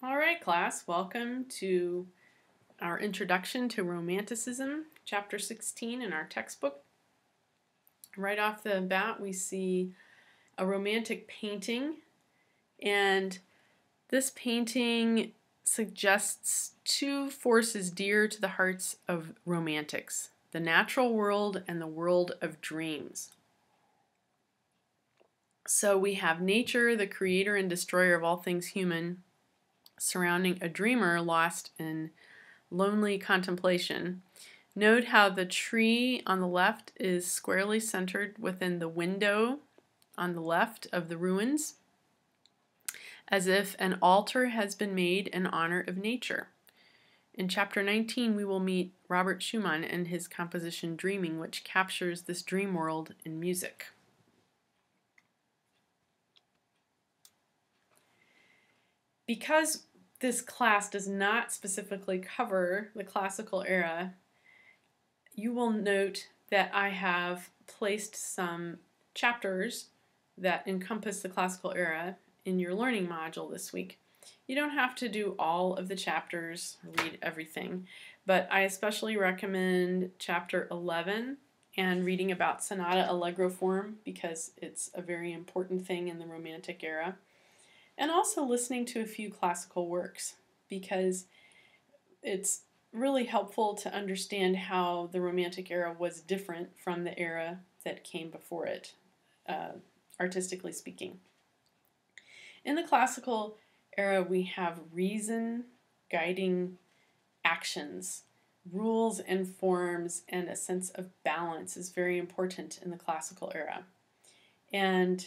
All right, class, welcome to our introduction to Romanticism, Chapter 16 in our textbook. Right off the bat, we see a romantic painting, and this painting suggests two forces dear to the hearts of romantics: the natural world and the world of dreams. So we have nature, the creator and destroyer of all things human, surrounding a dreamer lost in lonely contemplation. Note how the tree on the left is squarely centered within the window on the left of the ruins, as if an altar has been made in honor of nature. In Chapter 19, we will meet Robert Schumann and his composition Dreaming, which captures this dream world in music. Because this class does not specifically cover the classical era, you will note that I have placed some chapters that encompass the classical era in your learning module this week. You don't have to do all of the chapters, read everything, but I especially recommend chapter 11 and reading about sonata allegro form because it's a very important thing in the Romantic era. And also listening to a few classical works because it's really helpful to understand how the Romantic era was different from the era that came before it, artistically speaking. In the classical era, we have reason guiding actions. Rules and forms and a sense of balance is very important in the classical era. And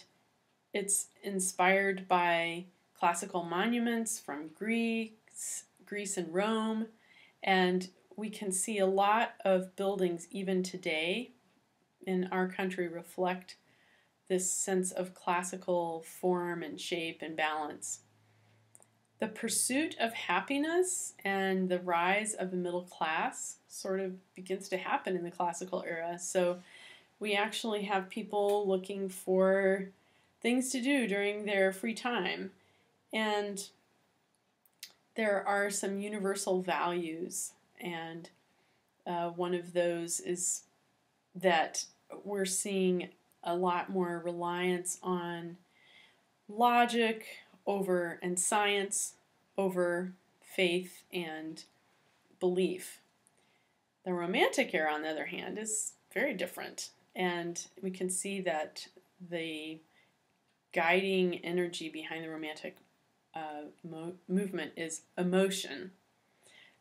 it's inspired by classical monuments from Greece and Rome, and we can see a lot of buildings even today in our country reflect this sense of classical form and shape and balance. The pursuit of happiness and the rise of the middle class sort of begins to happen in the classical era. So we actually have people looking for things to do during their free time. And there are some universal values, and one of those is that we're seeing a lot more reliance on logic and science over faith and belief. The Romantic era, on the other hand, is very different, and we can see that the guiding energy behind the Romantic movement is emotion.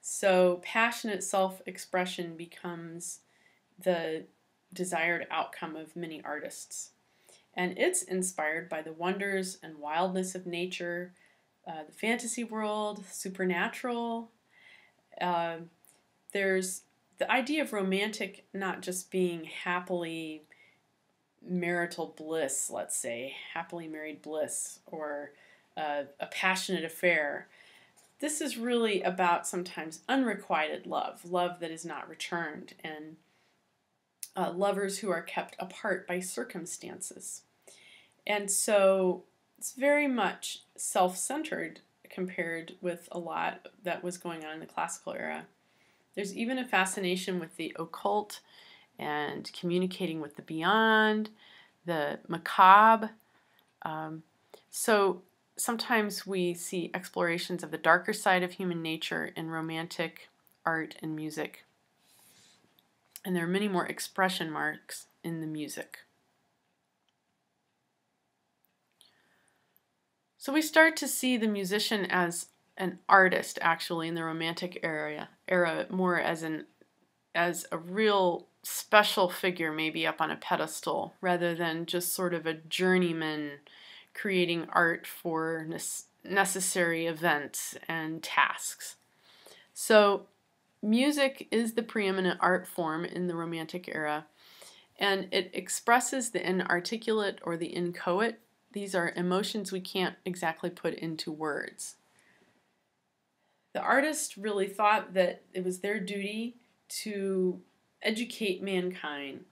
So passionate self-expression becomes the desired outcome of many artists. And it's inspired by the wonders and wildness of nature, the fantasy world, supernatural. There's the idea of romantic not just being happily marital bliss, let's say, happily married bliss, or a passionate affair. This is really about sometimes unrequited love that is not returned, and lovers who are kept apart by circumstances. And so it's very much self-centered compared with a lot that was going on in the classical era. There's even a fascination with the occult and communicating with the beyond, the macabre. So sometimes we see explorations of the darker side of human nature in romantic art and music. And there are many more expression marks in the music. So we start to see the musician as an artist, actually, in the Romantic era more as a real special figure, maybe up on a pedestal, rather than just sort of a journeyman creating art for necessary events and tasks. So music is the preeminent art form in the Romantic era, and it expresses the inarticulate or the inchoate. These are emotions we can't exactly put into words. The artist really thought that it was their duty to educate mankind,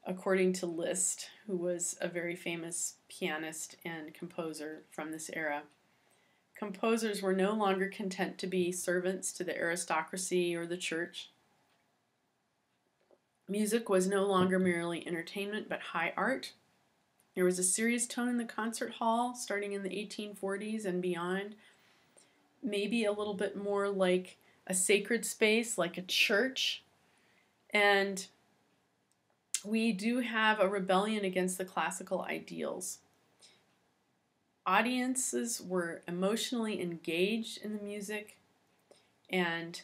according to Liszt, who was a very famous pianist and composer from this era. composers were no longer content to be servants to the aristocracy or the church. Music was no longer merely entertainment, but high art. There was a serious tone in the concert hall starting in the 1840s and beyond, maybe a little bit more like a sacred space, like a church. And we do have a rebellion against the classical ideals. Audiences were emotionally engaged in the music, and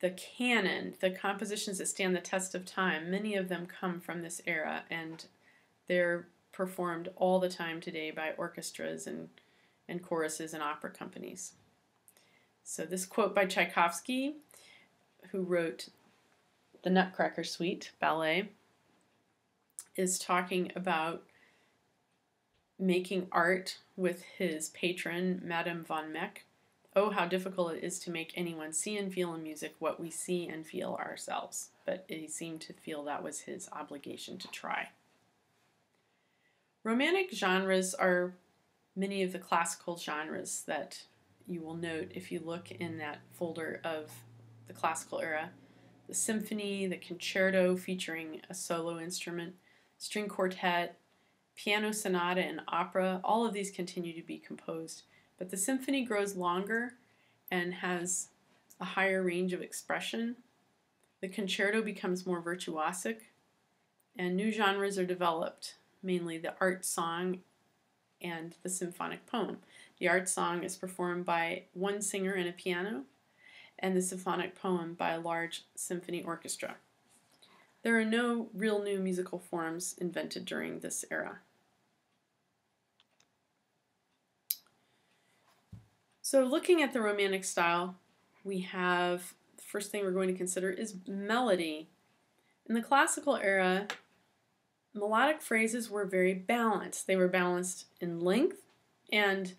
the canon, the compositions that stand the test of time, many of them come from this era, and they're performed all the time today by orchestras and choruses and opera companies. So this quote by Tchaikovsky, who wrote the Nutcracker Suite ballet, is talking about making art with his patron, Madame von Meck. Oh, how difficult it is to make anyone see and feel in music what we see and feel ourselves. But he seemed to feel that was his obligation to try. Romantic genres are many of the classical genres that you will note if you look in that folder of the classical era. The symphony, the concerto featuring a solo instrument, string quartet, piano sonata, and opera, all of these continue to be composed. But the symphony grows longer and has a higher range of expression. The concerto becomes more virtuosic, and new genres are developed, mainly the art song and the symphonic poem. The art song is performed by one singer and a piano, and the symphonic poem by a large symphony orchestra. There are no real new musical forms invented during this era. So looking at the Romantic style, we have, the first thing we're going to consider is melody. In the classical era, melodic phrases were very balanced. They were balanced in length and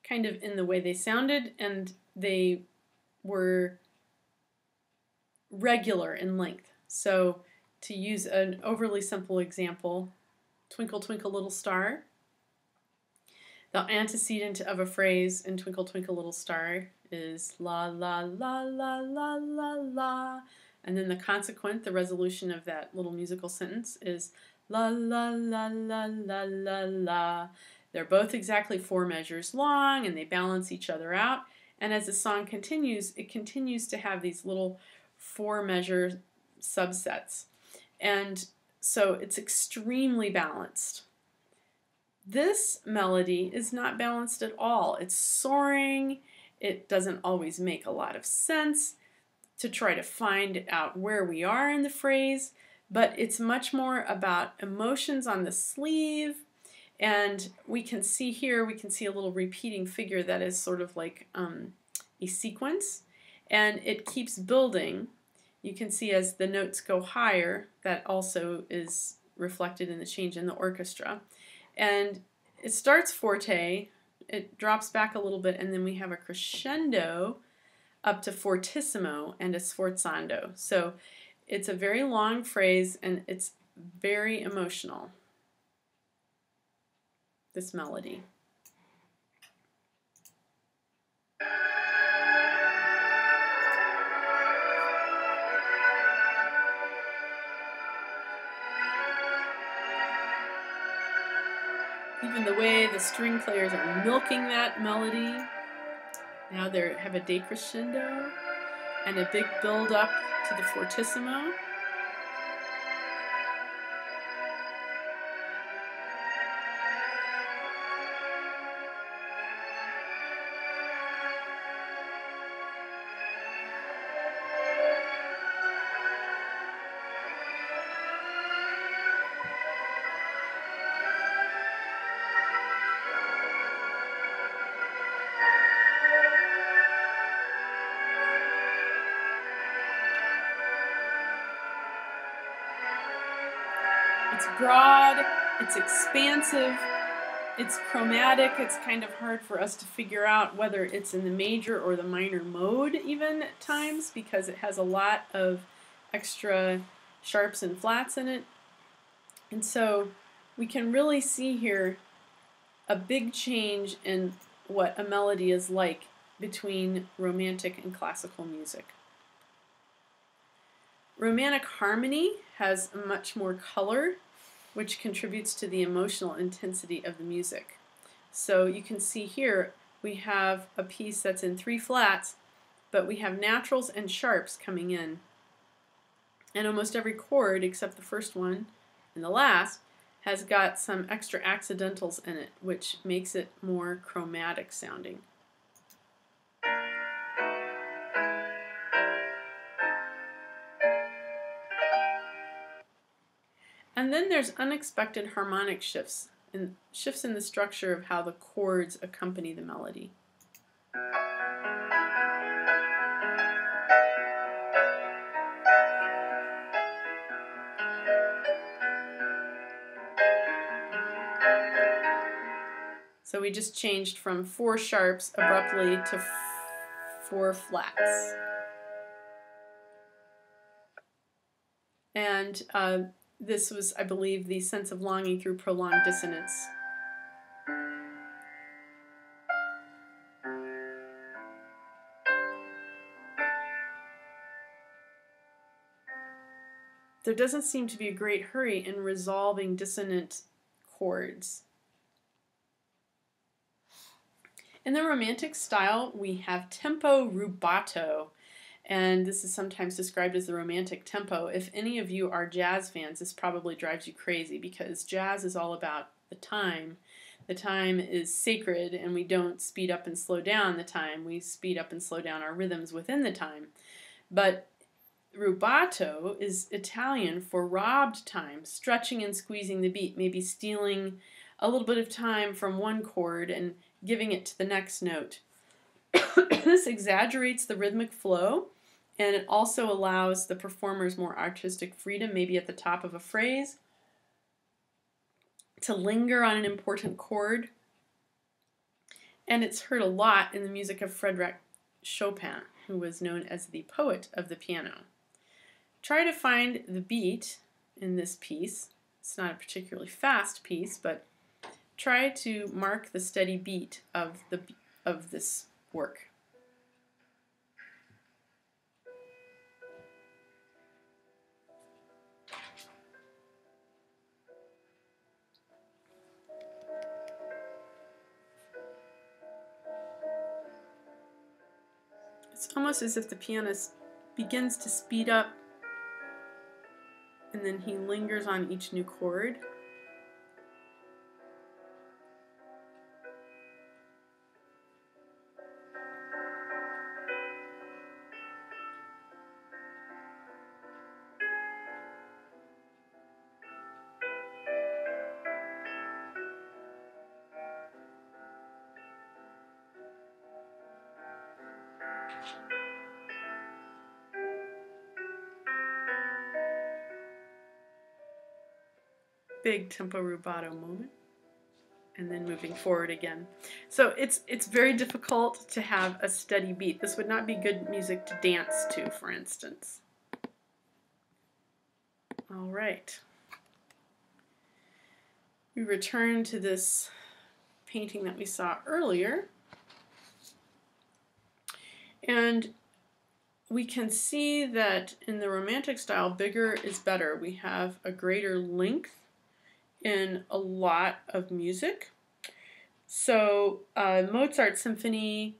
kind of in the way they sounded, and they were regular in length. So to use an overly simple example, Twinkle, Twinkle, Little Star. The antecedent of a phrase in Twinkle, Twinkle, Little Star is la, la, la, la, la, la, la. And then the consequent, the resolution of that little musical sentence is la, la, la, la, la, la, la. They're both exactly 4 measures long, and they balance each other out. And as the song continues, it continues to have these little 4-measure subsets. And so it's extremely balanced. This melody is not balanced at all. It's soaring. It doesn't always make a lot of sense to try to find out where we are in the phrase, but it's much more about emotions on the sleeve. And we can see here, we can see a little repeating figure that is sort of like a sequence, and it keeps building. You can see as the notes go higher, that also is reflected in the change in the orchestra. And it starts forte, it drops back a little bit, and then we have a crescendo up to fortissimo and a sforzando. So it's a very long phrase, and it's very emotional, this melody. Even the way the string players are milking that melody. Now they have a decrescendo and a big build up to the fortissimo. It's broad, it's expansive, it's chromatic. It's kind of hard for us to figure out whether it's in the major or the minor mode even at times, because it has a lot of extra sharps and flats in it. And so we can really see here a big change in what a melody is like between Romantic and classical music. Romantic harmony has much more color, which contributes to the emotional intensity of the music. So you can see here we have a piece that's in 3 flats, but we have naturals and sharps coming in. And almost every chord, except the first one and the last, has got some extra accidentals in it, which makes it more chromatic sounding. And then there's unexpected harmonic shifts in the structure of how the chords accompany the melody. So we just changed from 4 sharps abruptly to 4 flats. And this was, I believe, the sense of longing through prolonged dissonance. There doesn't seem to be a great hurry in resolving dissonant chords. In the Romantic style, we have tempo rubato, and this is sometimes described as the Romantic tempo. If any of you are jazz fans, this probably drives you crazy because jazz is all about the time. The time is sacred, and we don't speed up and slow down the time. We speed up and slow down our rhythms within the time. But rubato is Italian for robbed time, stretching and squeezing the beat, maybe stealing a little bit of time from one chord and giving it to the next note. This exaggerates the rhythmic flow, and it also allows the performers more artistic freedom, maybe at the top of a phrase, to linger on an important chord. And it's heard a lot in the music of Frédéric Chopin, who was known as the poet of the piano. Try to find the beat in this piece. It's not a particularly fast piece, but try to mark the steady beat of this work. It's almost as if the pianist begins to speed up and then he lingers on each new chord. Big tempo rubato moment, and then moving forward again. So it's very difficult to have a steady beat. This would not be good music to dance to, for instance. All right. We return to this painting that we saw earlier, and we can see that in the Romantic style, bigger is better. We have a greater length in a lot of music. So Mozart's symphony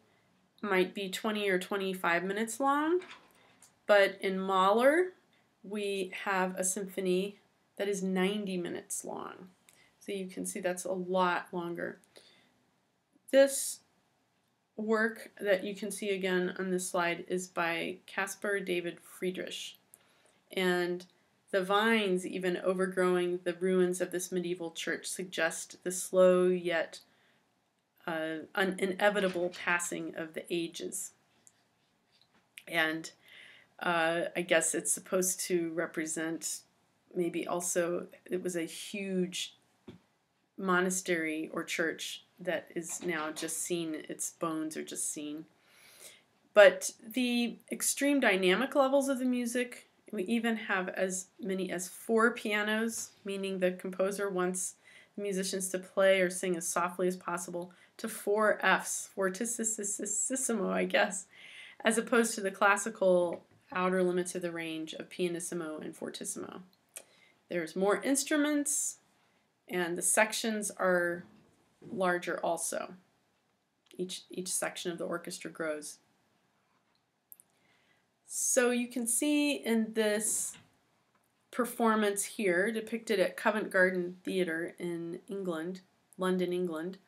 might be 20 or 25 minutes long, but in Mahler we have a symphony that is 90 minutes long. So you can see that's a lot longer. This work that you can see again on this slide is by Caspar David Friedrich, and the vines even overgrowing the ruins of this medieval church suggest the slow yet inevitable passing of the ages. And I guess it's supposed to represent maybe also it was a huge monastery or church that is now just seen, its bones are just seen. But the extreme dynamic levels of the music, we even have as many as 4 pianos, meaning the composer wants the musicians to play or sing as softly as possible, to 4 Fs, fortissimo, I guess, as opposed to the classical outer limits of the range of pianissimo and fortissimo. There's more instruments, and the sections are larger also. Each section of the orchestra grows. So you can see in this performance here, depicted at Covent Garden Theatre in England, London, England.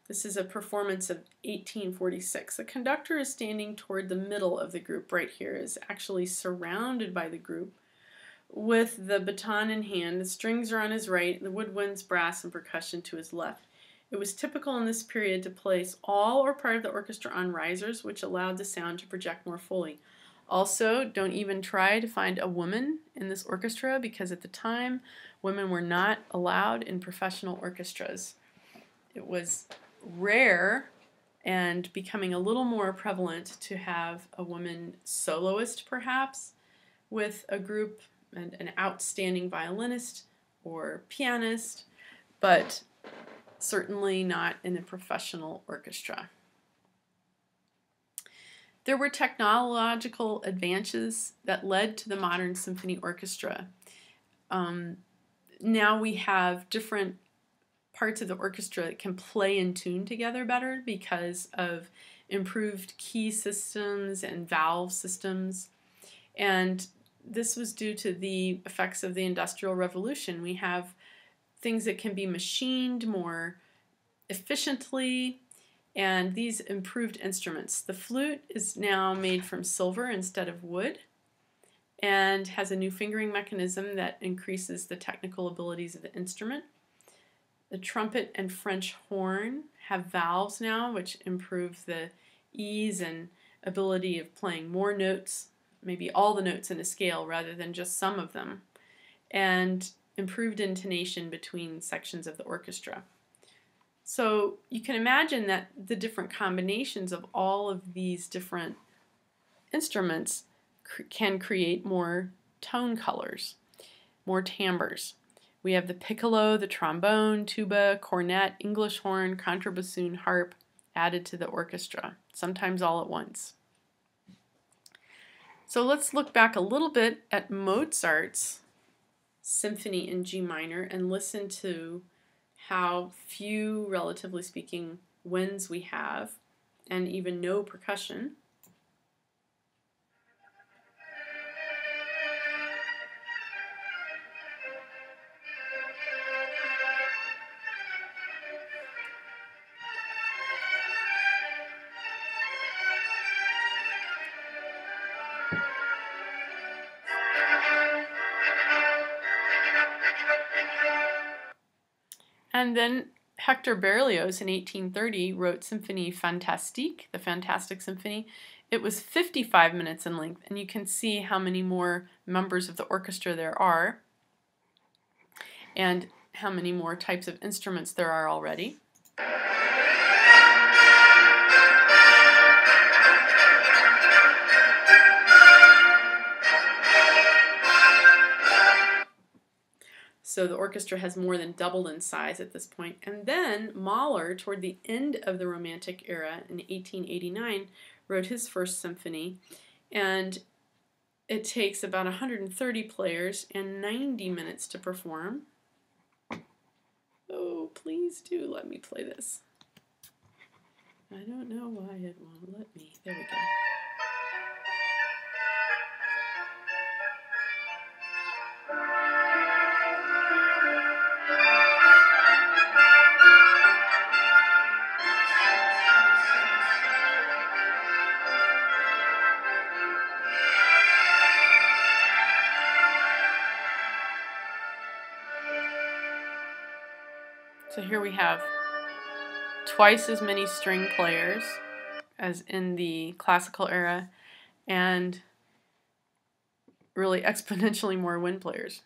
This is a performance of 1846. The conductor is standing toward the middle of the group right here, is actually surrounded by the group with the baton in hand. The strings are on his right, and the woodwinds, brass, and percussion to his left. It was typical in this period to place all or part of the orchestra on risers, which allowed the sound to project more fully. Also, don't even try to find a woman in this orchestra, because at the time, women were not allowed in professional orchestras. It was rare and becoming a little more prevalent to have a woman soloist, perhaps, with a group, and an outstanding violinist or pianist, but certainly not in a professional orchestra. There were technological advances that led to the modern symphony orchestra. Now we have different parts of the orchestra that can play in tune together better because of improved key systems and valve systems. And this was due to the effects of the Industrial Revolution. We have things that can be machined more efficiently, and these improved instruments. The flute is now made from silver instead of wood and has a new fingering mechanism that increases the technical abilities of the instrument. The trumpet and French horn have valves now, which improve the ease and ability of playing more notes, maybe all the notes in a scale rather than just some of them, and improved intonation between sections of the orchestra. So you can imagine that the different combinations of all of these different instruments can create more tone colors, more timbres. We have the piccolo, the trombone, tuba, cornet, English horn, contrabassoon, harp added to the orchestra, sometimes all at once. So let's look back a little bit at Mozart's symphony in G minor and listen to how few, relatively speaking, winds we have, and even no percussion. And then Hector Berlioz in 1830 wrote Symphonie Fantastique, the Fantastic Symphony. It was 55 minutes in length, and you can see how many more members of the orchestra there are and how many more types of instruments there are already. So the orchestra has more than doubled in size at this point. And then Mahler, toward the end of the Romantic era in 1889, wrote his first symphony. And it takes about 130 players and 90 minutes to perform. Oh, please do let me play this. I don't know why it won't let me. There we go. So here we have twice as many string players as in the classical era, and really exponentially more wind players.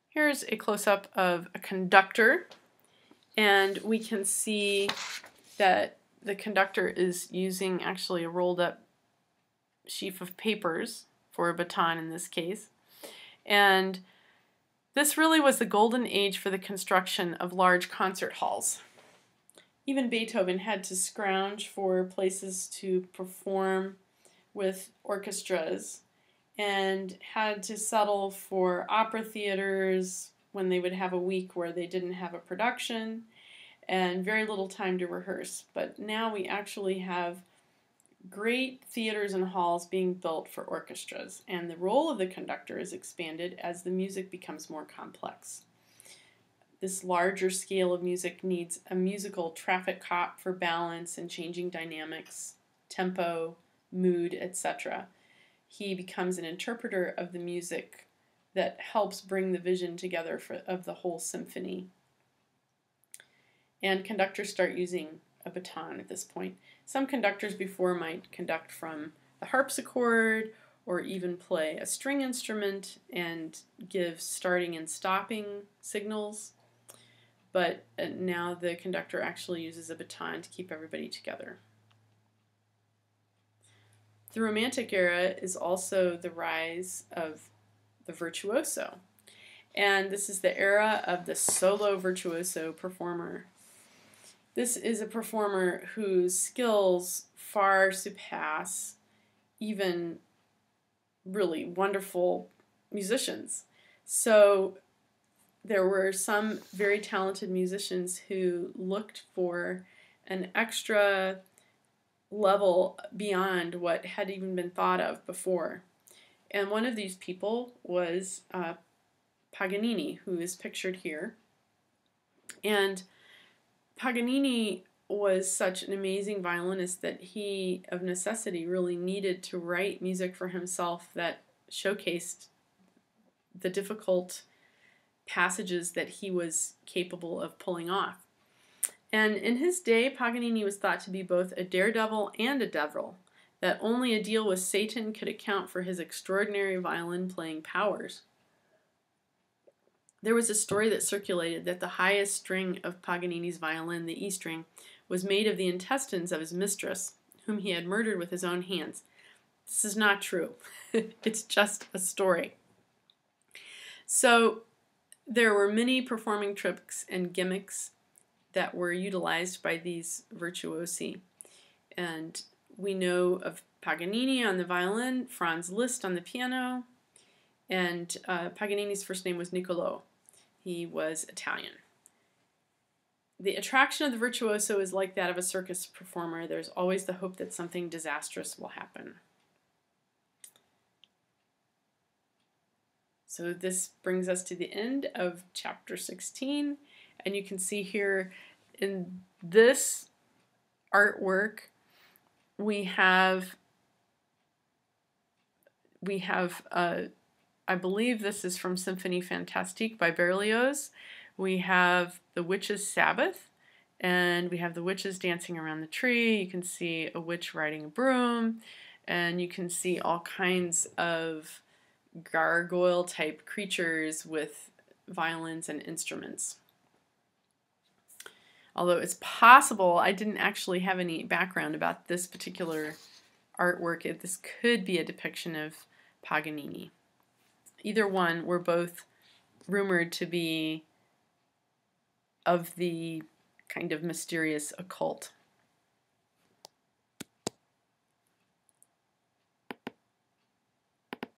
Here's a close-up of a conductor, and we can see that the conductor is using actually a rolled-up sheaf of papers for a baton in this case. And This really was the golden age for the construction of large concert halls. Even Beethoven had to scrounge for places to perform with orchestras and had to settle for opera theaters when they would have a week where they didn't have a production and very little time to rehearse. But now we actually have great theaters and halls being built for orchestras, and the role of the conductor is expanded as the music becomes more complex. This larger scale of music needs a musical traffic cop for balance and changing dynamics, tempo, mood, etc. He becomes an interpreter of the music that helps bring the vision together of the whole symphony. And conductors start using a baton at this point. Some conductors before might conduct from the harpsichord or even play a string instrument and give starting and stopping signals. But now the conductor actually uses a baton to keep everybody together. The Romantic era is also the rise of the virtuoso. And this is the era of the solo virtuoso performer. This is a performer whose skills far surpass even really wonderful musicians. So there were some very talented musicians who looked for an extra level beyond what had even been thought of before. And one of these people was Paganini, who is pictured here. And Paganini was such an amazing violinist that he, of necessity, really needed to write music for himself that showcased the difficult passages that he was capable of pulling off. And in his day, Paganini was thought to be both a daredevil and a devil, that only a deal with Satan could account for his extraordinary violin-playing powers. There was a story that circulated that the highest string of Paganini's violin, the E string, was made of the intestines of his mistress, whom he had murdered with his own hands. This is not true. It's just a story. So there were many performing tricks and gimmicks that were utilized by these virtuosi. And we know of Paganini on the violin, Franz Liszt on the piano, and Paganini's first name was Niccolò. He was Italian. The attraction of the virtuoso is like that of a circus performer. There's always the hope that something disastrous will happen. So this brings us to the end of chapter 16, and you can see here in this artwork we have I believe this is from Symphonie Fantastique by Berlioz. We have the Witch's Sabbath, and we have the witches dancing around the tree. You can see a witch riding a broom, and you can see all kinds of gargoyle-type creatures with violins and instruments. Although it's possible, I didn't actually have any background about this particular artwork. This could be a depiction of Paganini. Either one were both rumored to be of the kind of mysterious occult.